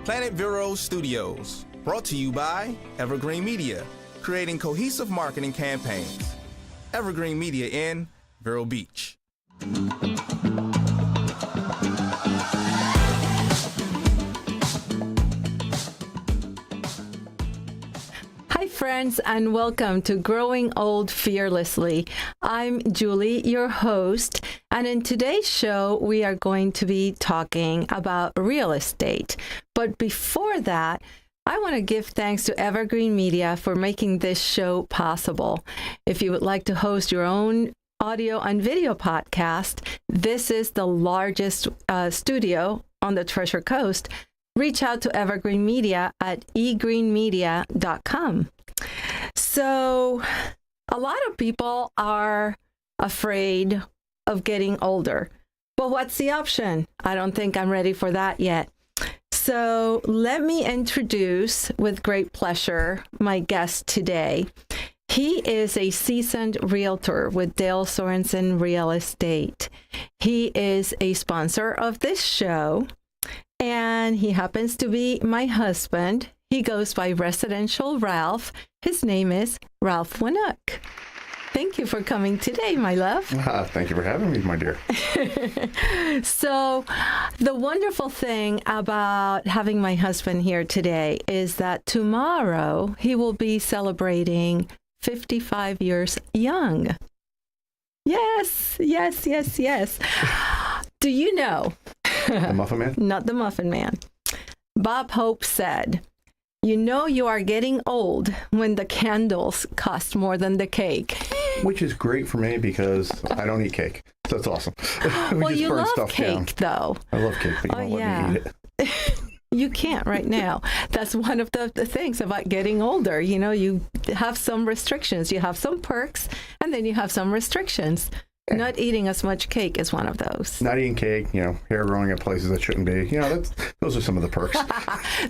Planet Vero Studios, brought to you by Evergreen Media, creating cohesive marketing campaigns. Evergreen Media in Vero Beach. Hi, friends, and welcome to Growing Old Fearlessly. I'm Julie, your host, and in today's show, we are going to be talking about real estate. But before that, I want to give thanks to Evergreen Media for making this show possible. If you would like to host your own audio and video podcast, this is the largest studio on the Treasure Coast. Reach out to Evergreen Media at egreenmedia.com. So a lot of people are afraid of getting older. But what's the option? I don't think I'm ready for that yet. So let me introduce with great pleasure my guest today. He is a seasoned realtor with Dale Sorensen Real Estate. He is a sponsor of this show, and he happens to be my husband. He goes by Residential Ralph. His name is Ralph Winook. Thank you for coming today, my love. Thank you for having me, my dear. So the wonderful thing about having my husband here today is that tomorrow he will be celebrating 55 years young. Yes. Do you know? The Muffin Man? Not the Muffin Man. Bob Hope said, "You know you are getting old when the candles cost more than the cake." Which is great for me because I don't eat cake. So that's awesome. Well, you love cake, though. I love cake, but you won't let me eat it. You can't right now. That's one of the things about getting older. You know, you have some restrictions. You have some perks, and then you have some restrictions. Not eating as much cake is one of those. Not eating cake, hair growing at places that shouldn't be. Those are some of the perks.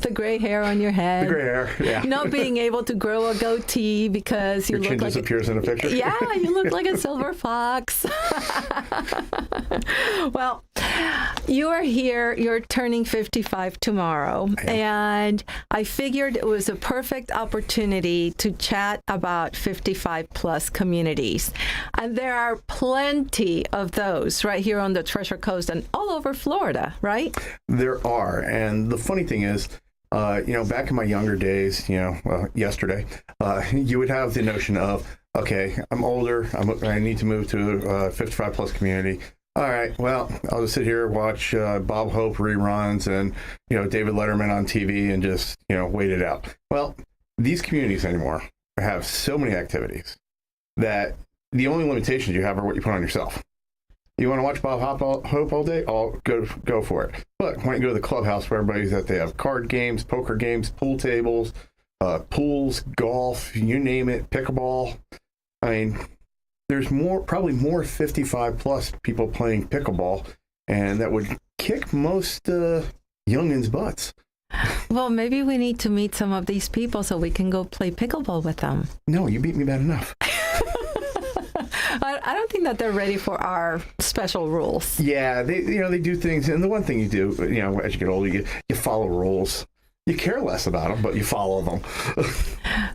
The gray hair on your head. The gray hair, yeah. Not being able to grow a goatee because you your look chin like disappears in a picture. Yeah, you look like a silver fox. Well, you are here. You're turning 55 tomorrow, and I figured it was a perfect opportunity to chat about 55-plus communities. And there are plenty of those right here on the Treasure Coast and all over Florida, right? There are. And the funny thing is, back in my younger days, yesterday, you would have the notion of, okay, I'm older, I need to move to a 55-plus community. All right, well, I'll just sit here, watch Bob Hope reruns and, David Letterman on TV and just, wait it out. Well, these communities anymore have so many activities that the only limitations you have are what you put on yourself. You want to watch Bob Hope all day? Go for it. But when you go to the clubhouse where everybody's at, they have card games, poker games, pool tables, pools, golf, you name it, pickleball. I mean, there's probably more 55-plus people playing pickleball, and that would kick most youngins' butts. Well, maybe we need to meet some of these people so we can go play pickleball with them. No, you beat me bad enough. I don't think that they're ready for our special rules. Yeah, they do things, and the one thing you do, as you get older, you follow rules. You care less about them, but you follow them.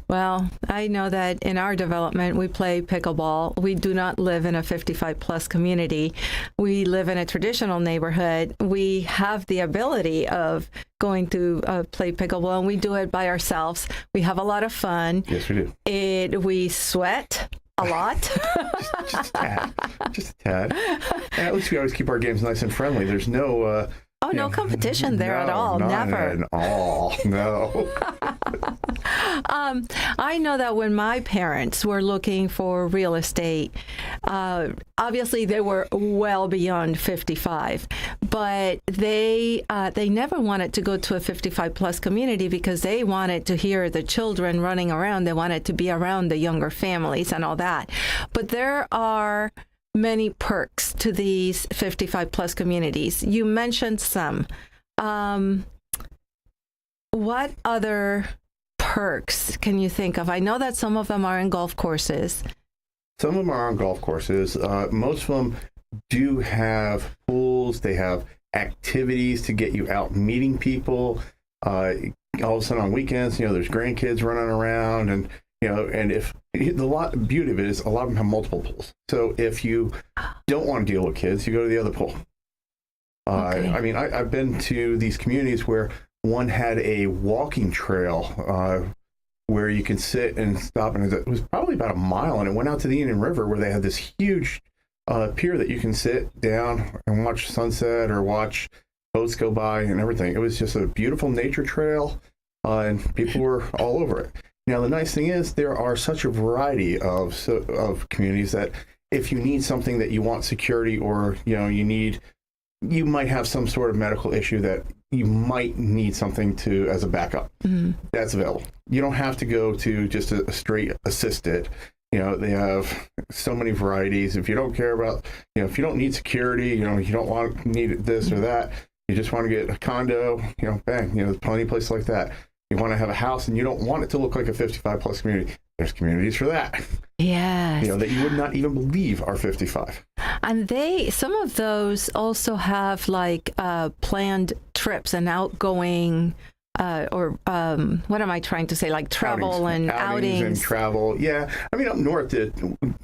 Well, I know that in our development, we play pickleball. We do not live in a 55-plus community. We live in a traditional neighborhood. We have the ability of going to play pickleball, and we do it by ourselves. We have a lot of fun. Yes, we do. We sweat a lot. just a tad. At least we always keep our games nice and friendly. There's no... no competition there at all. Never. At all. No. I know that when my parents were looking for real estate, obviously they were well beyond 55, but they never wanted to go to a 55-plus community because they wanted to hear the children running around. They wanted to be around the younger families and all that. But there are many perks to these 55-plus communities. You mentioned some. What other perks can you think of? I know that some of them are in golf courses. Some of them are on golf courses. Most of them do have pools. They have activities to get you out meeting people. All of a sudden on weekends, there's grandkids running around, and and if beauty of it is a lot of them have multiple pools. So if you don't want to deal with kids, you go to the other pool. Okay. I mean, I've been to these communities where one had a walking trail where you can sit and stop, and it was probably about a mile, and it went out to the Indian River where they had this huge pier that you can sit down and watch sunset or watch boats go by and everything. It was just a beautiful nature trail, and people were all over it. Now, the nice thing is there are such a variety of communities that if you need something that you want security, or you might have some sort of medical issue that you might need something as a backup. Mm-hmm. That's available. You don't have to go to just a straight assisted. They have so many varieties. If you don't care about, if you don't need security, you don't need this or that, you just want to get a condo, bang, there's plenty of places like that. You want to have a house and you don't want it to look like a 55 plus community. There's communities for that. Yes. That you would not even believe are 55. And some of those also have like planned trips and outgoing what am I trying to say? Like travel and outings. And travel. Yeah. I mean, up north,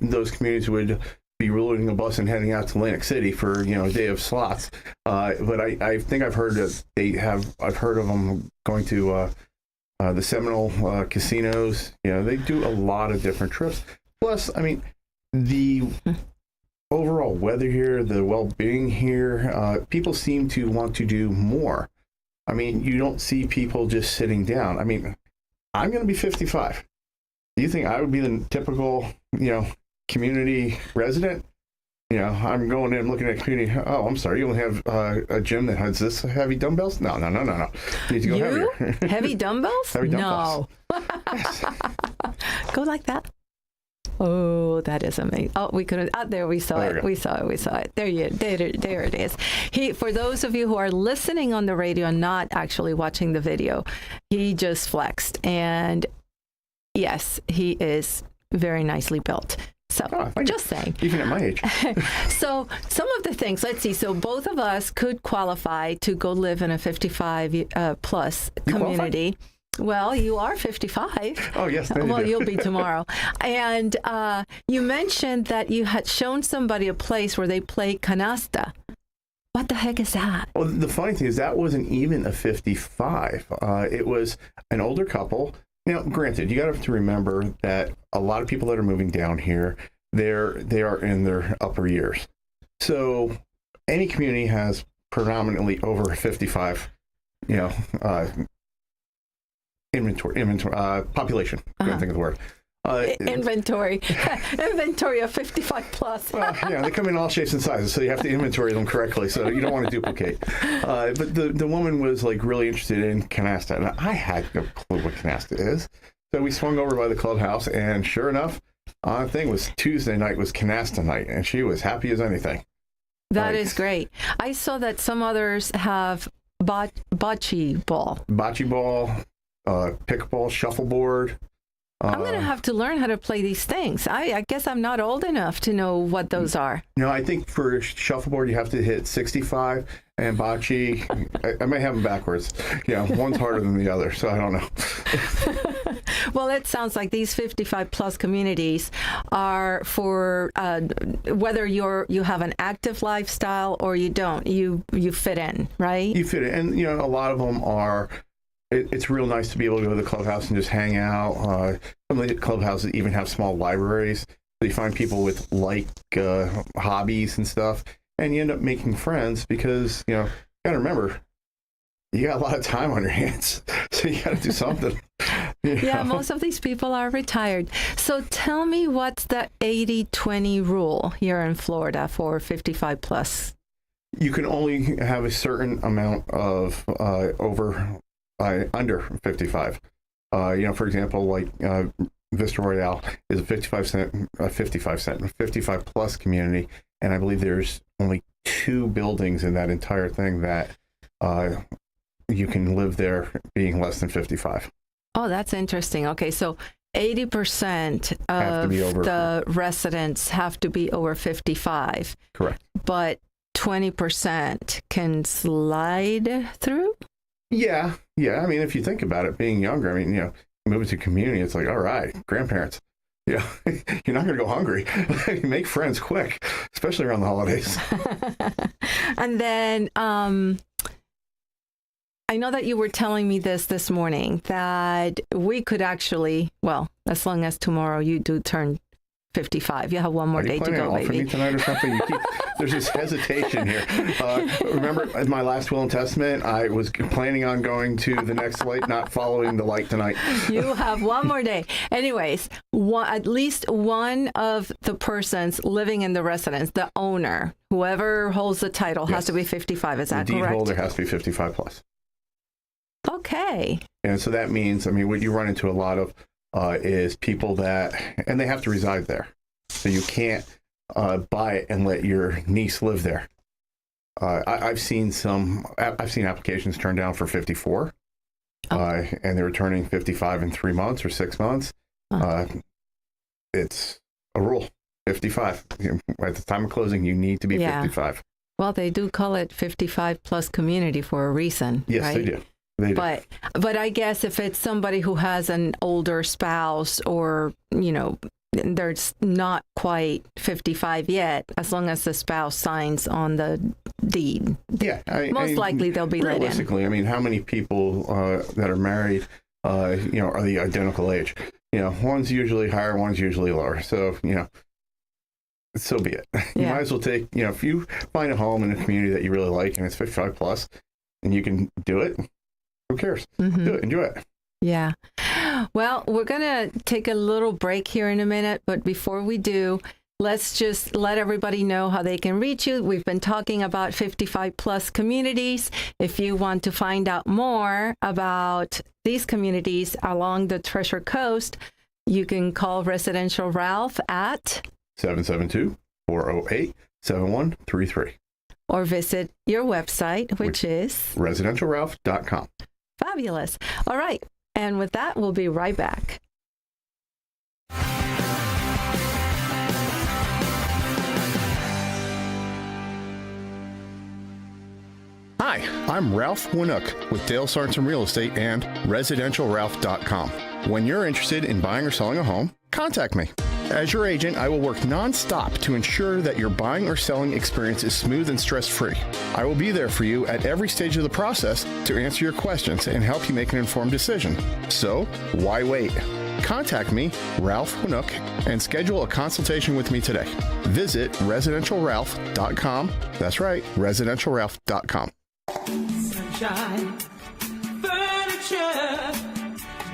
those communities would be loading a bus and heading out to Atlantic City for, a day of slots. But I think I've heard that I've heard of them going to the Seminole casinos. They do a lot of different trips. Plus, I mean, the overall weather here, the well-being here, people seem to want to do more. I mean, you don't see people just sitting down. I mean, I'm going to be 55. Do you think I would be the typical, community resident? I'm going in looking at community. Oh, I'm sorry. You only have a gym that has this heavy dumbbells? No. You need to go heavier. Heavy dumbbells? Heavy dumbbells. No. Yes. Go like that. Oh, that is amazing. Oh, we could have, there we saw it. We saw it. There it is. For those of you who are listening on the radio and not actually watching the video, he just flexed. And yes, he is very nicely built. So just saying. Even at my age. So some of the things, let's see. So both of us could qualify to go live in a 55 plus community. Qualify? Well, you are 55. Oh, yes. Well, you'll be tomorrow. And you mentioned that you had shown somebody a place where they play canasta. What the heck is that? Well, the funny thing is that wasn't even a 55. It was an older couple. Granted, you got to have to remember that a lot of people that are moving down here, they are in their upper years. So any community has predominantly over 55, inventory, population. Couldn't think of the word. Inventory of 55 plus. Well, they come in all shapes and sizes, so you have to inventory them correctly. So you don't want to duplicate. But the woman was like really interested in canasta, and I had no clue what canasta is. So we swung over by the clubhouse, and sure enough, the thing was Tuesday night was canasta night, and she was happy as anything. That is great. I saw that some others have bocce ball. Bocce ball, pickleball, shuffleboard. I'm going to have to learn how to play these things. I guess I'm not old enough to know what those are. I think for shuffleboard, you have to hit 65, and bocce, I may have them backwards. One's harder than the other, so I don't know. Well, it sounds like these 55 plus communities are for whether you have an active lifestyle or you don't, you fit in, right? You fit in, and a lot of them are. It's real nice to be able to go to the clubhouse and just hang out. Some of the clubhouses even have small libraries. So you find people with hobbies and stuff, and you end up making friends because, you got to remember, you got a lot of time on your hands, so you got to do something. Yeah, most of these people are retired. So tell me, what's the 80-20 rule here in Florida for 55 plus? You can only have a certain amount of under 55. For example, like Vista Royale is a 55 plus community, and I believe there's only 2 buildings in that entire thing that you can live there being less than 55. Oh, that's interesting. Okay, so 80% of the residents have to be over 55. Correct. But 20% can slide through? Yeah. I mean, if you think about it, being younger, I mean, moving to community, it's like, all right, grandparents. Yeah, you're not going to go hungry. You make friends quick, especially around the holidays. And then I know that you were telling me this morning that we could actually, well, as long as tomorrow you do turn 55, you have one more day to go, baby. Me tonight or something? There's this hesitation here. Remember, in my last will and testament, I was planning on going to the next light, not following the light tonight. You have one more day. Anyways, at least one of the persons living in the residence, the owner, whoever holds the title, has to be 55. Is that correct? The deed holder has to be 55 plus. Okay. And so that means, I mean, what you run into a lot of is people that, and they have to reside there. So you can't buy it and let your niece live there. I've seen applications turned down for 54, and they were turning 55 in 3 months or 6 months. It's a rule, 55. At the time of closing, you need to be 55. Well, they do call it 55 plus community for a reason. Yes, right? They do. But I guess if it's somebody who has an older spouse or, they're not quite 55 yet, as long as the spouse signs on the deed. Yeah. Most likely they'll be let in. Realistically, I mean, how many people that are married, are the identical age? One's usually higher, one's usually lower. So, so be it. You might as well take, if you find a home in a community that you really like and it's 55 plus and you can do it, who cares? Mm-hmm. Do it. Enjoy it. Yeah. Well, we're going to take a little break here in a minute. But before we do, let's just let everybody know how they can reach you. We've been talking about 55 plus communities. If you want to find out more about these communities along the Treasure Coast, you can call Residential Ralph at 772-408-7133. Or visit your website, which is residentialralph.com. Fabulous. All right. And with that, we'll be right back. Hi, I'm Ralph Winook with Dale Sorensen Real Estate and residentialralph.com. When you're interested in buying or selling a home, contact me. As your agent, I will work nonstop to ensure that your buying or selling experience is smooth and stress-free. I will be there for you at every stage of the process to answer your questions and help you make an informed decision. So, why wait? Contact me, Ralph Winook, and schedule a consultation with me today. Visit residentialralph.com. That's right, residentialralph.com. Sunshine Furniture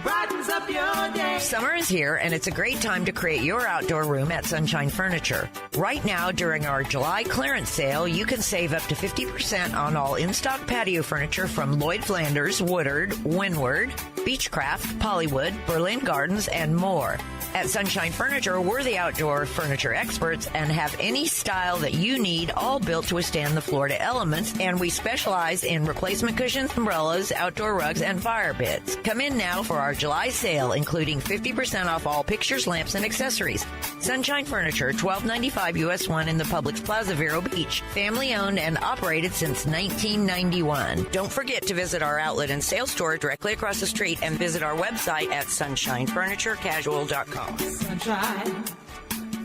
brightens up your day. Summer is here, and it's a great time to create your outdoor room at Sunshine Furniture. Right now, during our July clearance sale, you can save up to 50% on all in-stock patio furniture from Lloyd Flanders, Woodard, Windward, Beechcraft, Pollywood, Berlin Gardens, and more. At Sunshine Furniture, we're the outdoor furniture experts and have any style that you need, all built to withstand the Florida elements, and we specialize in replacement cushions, umbrellas, outdoor rugs, and fire pits. Come in now for our July sale, including 50% off all pictures, lamps, and accessories. Sunshine Furniture, 1295 US 1 in the Publix Plaza, Vero Beach. Family owned and operated since 1991. Don't forget to visit our outlet and sales store directly across the street and visit our website at sunshinefurniturecasual.com. Sunshine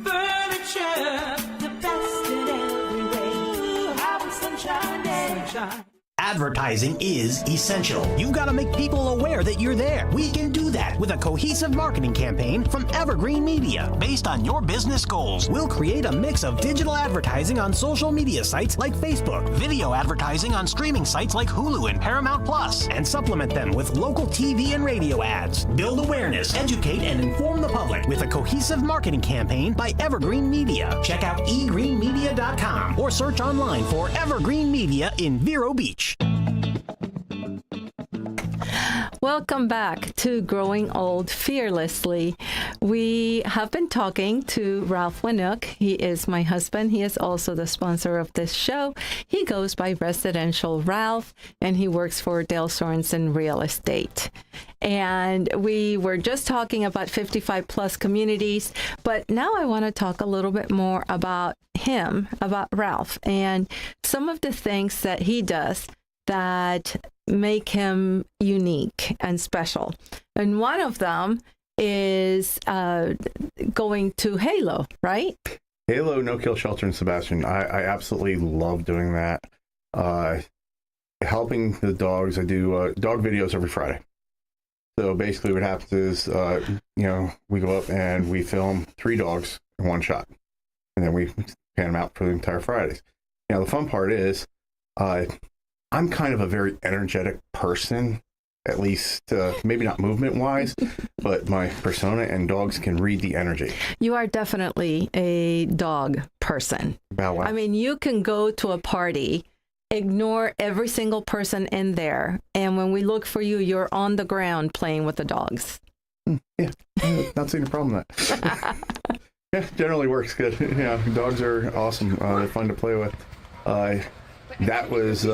Furniture, the best in every way. Have a sunshine day. Sunshine. Advertising is essential. You've got to make people aware that you're there. We can do that with a cohesive marketing campaign from Evergreen Media. Based on your business goals, we'll create a mix of digital advertising on social media sites like Facebook, video advertising on streaming sites like Hulu and Paramount Plus, and supplement them with local TV and radio ads. Build awareness, educate, and inform the public with a cohesive marketing campaign by Evergreen Media. Check out egreenmedia.com or search online for Evergreen Media in Vero Beach. Welcome back to Growing Old Fearlessly. We have been talking to Ralph Winook. He is my husband. He is also the sponsor of this show. He goes by Residential Ralph, and he works for Dale Sorensen Real Estate. And we were just talking about 55 plus communities, but now I want to talk a little bit more about him, about Ralph, and some of the things that he does that make him unique and special. And one of them is going to Halo, right? Halo No Kill Shelter in Sebastian. I absolutely love doing that. Helping the dogs. I do dog videos every Friday. So basically what happens is, we go up and we film 3 dogs in one shot. And then we pan them out for the entire Fridays. Now, the fun part is I'm kind of a very energetic person, at least maybe not movement-wise, but my persona and dogs can read the energy. You are definitely a dog person. About what? I mean, you can go to a party, ignore every single person in there, and when we look for you, you're on the ground playing with the dogs. Yeah, not seeing a problem with that. Yeah, generally works good. Dogs are awesome. They're fun to play with. That was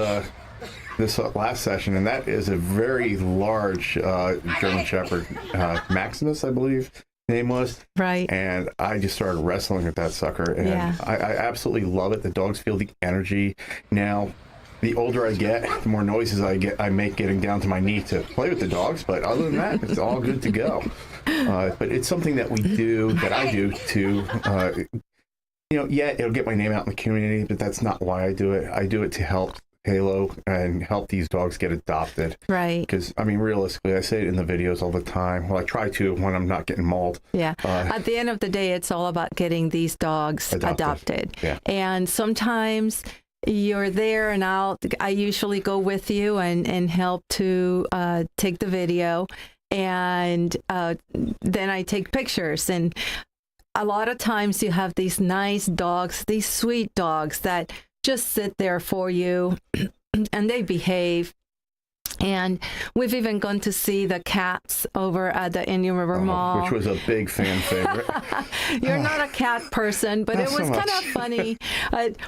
this last session, and that is a very large German Shepherd, Maximus, I believe the name was. Right. And I just started wrestling with that sucker, and Yeah. I absolutely love it. The dogs feel the energy. Now, the older I get, the more noises I make getting down to my knee to play with the dogs. But other than that, it's all good to go. But it's something that I do to, it'll get my name out in the community, but that's not why I do it. I do it to help Halo and help these dogs get adopted. Right. Because, realistically, I say it in the videos all the time. Well, I try to when I'm not getting mauled. Yeah. At the end of the day, it's all about getting these dogs adopted. Yeah. And sometimes you're there, and I usually go with you and help to take the video, and then I take pictures. And a lot of times you have these nice dogs, these sweet dogs that just sit there for you and they behave. And we've even gone to see the cats over at the Indian River Mall. Which was a big fan favorite. You're not a cat person, but it Not was so kind of funny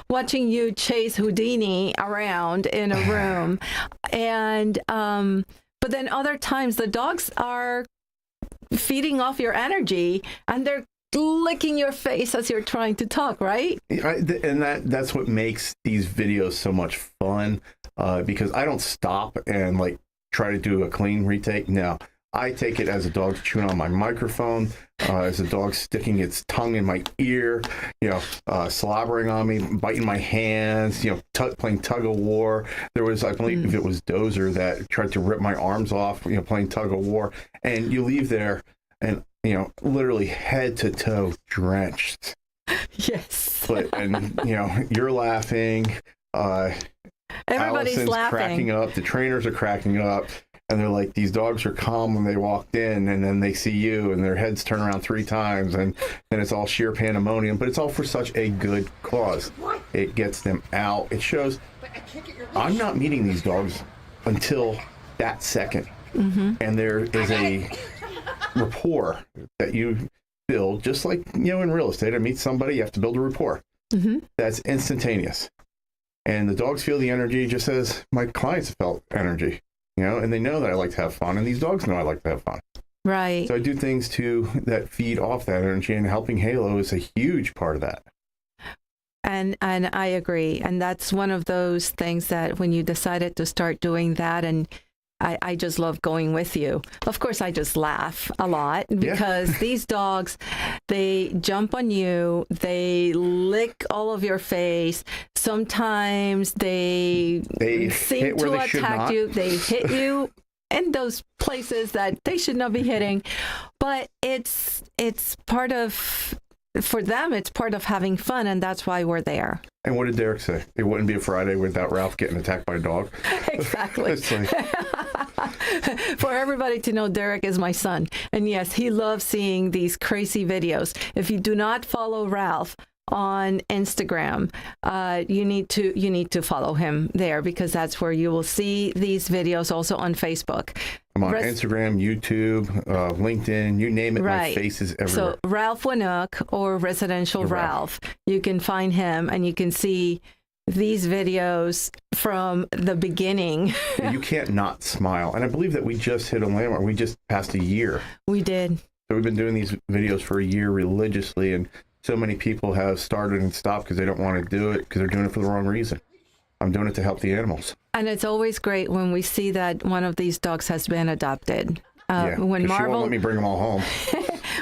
watching you chase Houdini around in a room. And but then other times the dogs are feeding off your energy and they're licking your face as you're trying to talk, right? And that's what makes these videos so much fun, because I don't stop and try to do a clean retake. No, I take it as a dog's chewing on my microphone, as a dog sticking its tongue in my ear, slobbering on me, biting my hands, playing tug of war. There was, I believe it was Dozer that tried to rip my arms off, playing tug of war. And you leave there and, literally head to toe drenched. Yes. And you're laughing. Everybody's Allison's laughing. cracking up. The trainers are cracking up. And they're like, these dogs are calm when they walked in, and then they see you, and their heads turn around 3 times, and then it's all sheer pandemonium. But it's all for such a good cause. It gets them out. It shows I'm not meeting these dogs until that second. Mm-hmm. And there is a rapport that you build, just like, in real estate. I meet somebody, you have to build a rapport. Mm-hmm. That's instantaneous. And the dogs feel the energy just as my clients felt energy. And they know that I like to have fun, and these dogs know I like to have fun. Right. So I do things that feed off that energy, and helping Halo is a huge part of that. And I agree. And that's one of those things that when you decided to start doing that, and I just love going with you. Of course, I just laugh a lot because these dogs, they jump on you, they lick all of your face. Sometimes they seem to attack you. They hit you in those places that they should not be hitting. But it's part of, for them, it's part of having fun, and that's why we're there. And what did Derek say? It wouldn't be a Friday without Ralph getting attacked by a dog. Exactly. It's like, for everybody to know, Derek is my son. And yes, he loves seeing these crazy videos. If you do not follow Ralph on Instagram, you need to follow him there, because that's where you will see these videos. Also on Facebook. I'm on Instagram, YouTube, LinkedIn, you name it. Right. My face is everywhere. So Ralph Winook or Residential Ralph, you can find him and you can see these videos from the beginning. You can't not smile. And I believe that we just hit a landmark. We just passed a year. We did. So we've been doing these videos for a year religiously, and so many people have started and stopped because they don't want to do it because they're doing it for the wrong reason. I'm doing it to help the animals. And it's always great when we see that one of these dogs has been adopted. Yeah, When 'cause she won't Marvel, let me bring them all home.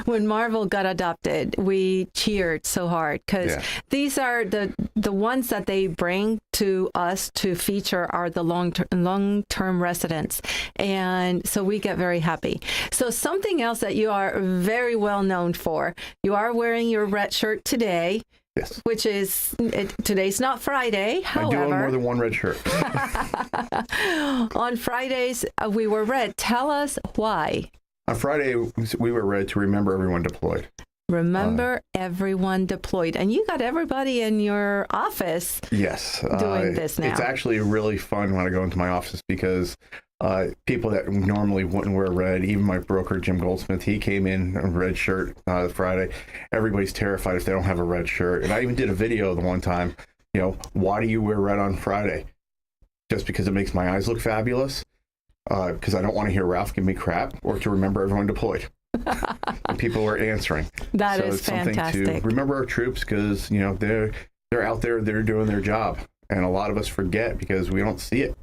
when Marvel got adopted, we cheered so hard because Yeah. these are the ones that they bring to us to feature are the long-term residents, and so we get very happy. So something else that you are very well known for, you are wearing your red shirt today. Yes. Which is, today's not Friday. I do own more However, than one red shirt. on Fridays, we were red. Tell us why. On Friday, we were red to remember everyone deployed. Remember everyone deployed. And you got everybody in your office. Yes. Doing this now. It's actually really fun when I go into my office because people that normally wouldn't wear red, even my broker, Jim Goldsmith, he came in a red shirt Friday. Everybody's terrified if they don't have a red shirt. And I even did a video the one time, why do you wear red on Friday? Just because it makes my eyes look fabulous? Because I don't want to hear Ralph give me crap or to remember everyone deployed. And people were answering. That so is it's something fantastic. to remember our troops because, they're out there, they're doing their job. And a lot of us forget because we don't see it.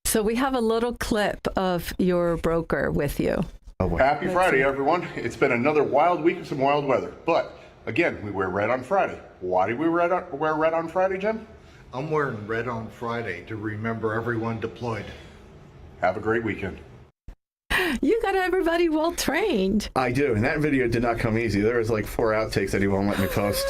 So we have a little clip of your broker with you. Oh, boy. Happy Friday, everyone. It's been another wild week of some wild weather. But, again, we wear red on Friday. Why do we wear red on Friday, Jim? I'm wearing red on Friday to remember everyone deployed. Have a great weekend. You got everybody well trained. I do. And that video did not come easy. There was like 4 outtakes that he won't let me post.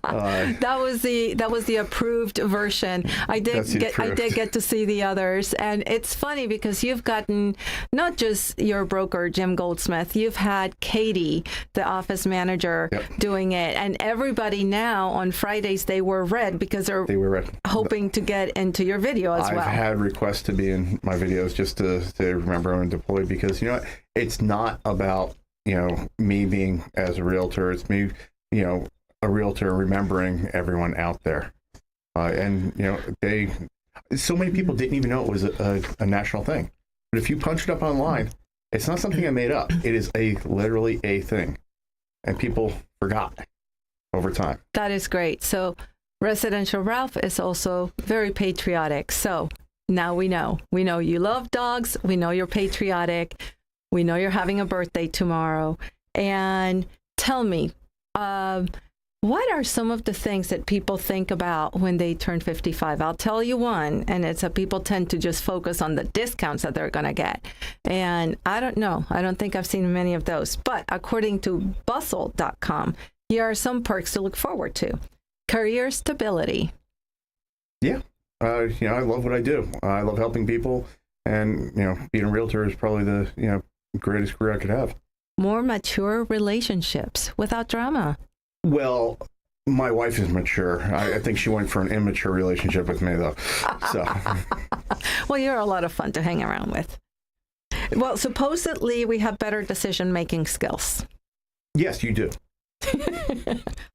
That was the approved version. I did get to see the others, and it's funny because you've gotten not just your broker Jim Goldsmith, you've had Katie, the office manager, doing it, and everybody now on Fridays they were red because They were red. hoping to get into your video as well. I've had requests to be in my videos just to remember everyone deployed because it's not about me being as a realtor. It's me, a realtor remembering everyone out there, and so many people didn't even know it was a national thing. But if you punch it up online, it's not something I made up. It is literally a thing, and people forgot over time. That is great. So Residential Ralph is also very patriotic. So now we know you love dogs. We know you're patriotic. We know you're having a birthday tomorrow. And tell me, what are some of the things that people think about when they turn 55? I'll tell you one, and it's that people tend to just focus on the discounts that they're going to get. And I don't know. I don't think I've seen many of those. But according to bustle.com, here are some perks to look forward to. Career stability. Yeah. I love what I do. I love helping people. And, being a realtor is probably the, greatest career I could have. More mature relationships without drama. Well, my wife is mature. I think she went for an immature relationship with me, though. So, Well, you're a lot of fun to hang around with. Well, supposedly we have better decision-making skills. yes, you do.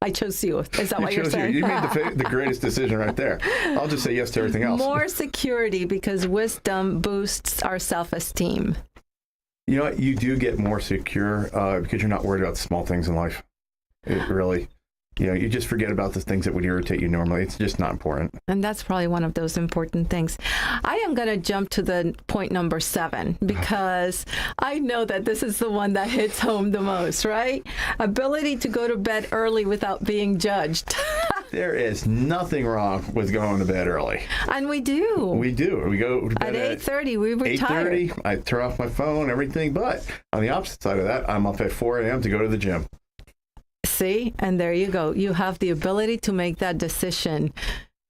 I chose you. Is that what you're chose saying? You made the greatest decision right there. I'll just say yes to everything else. More security because wisdom boosts our self-esteem. You know what? You do get more secure because you're not worried about the small things in life. It really, you just forget about the things that would irritate you normally. It's just not important. And that's probably one of those important things. I am going to jump to the point number 7 because I know that this is the one that hits home the most, right? Ability to go to bed early without being judged. There is nothing wrong with going to bed early. And we do. We do. We go to bed At 8:30, we retire. 8:30, I turn off my phone, everything. But on the opposite side of that, I'm up at 4 a.m. to go to the gym. See, and there you go. You have the ability to make that decision.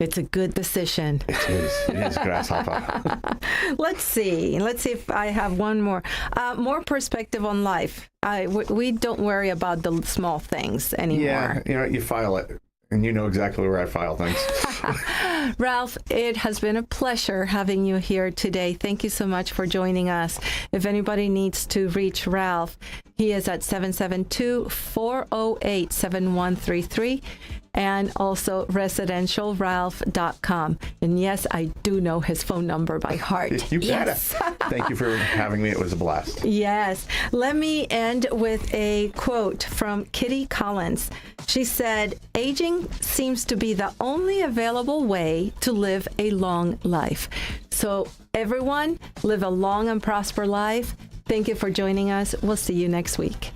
It's a good decision. It is grasshopper. Let's see if I have one more. More perspective on life. We don't worry about the small things anymore. Yeah, you file it. And you know exactly where I file things. Ralph, it has been a pleasure having you here today. Thank you so much for joining us. If anybody needs to reach Ralph, he is at 772-408-7133. and also residentialralph.com. And yes, I do know his phone number by heart. You got Yes. it. Thank you for having me. It was a blast. Yes. Let me end with a quote from Kitty Collins. She said, "Aging seems to be the only available way to live a long life." So everyone, live a long and prosperous life. Thank you for joining us. We'll see you next week.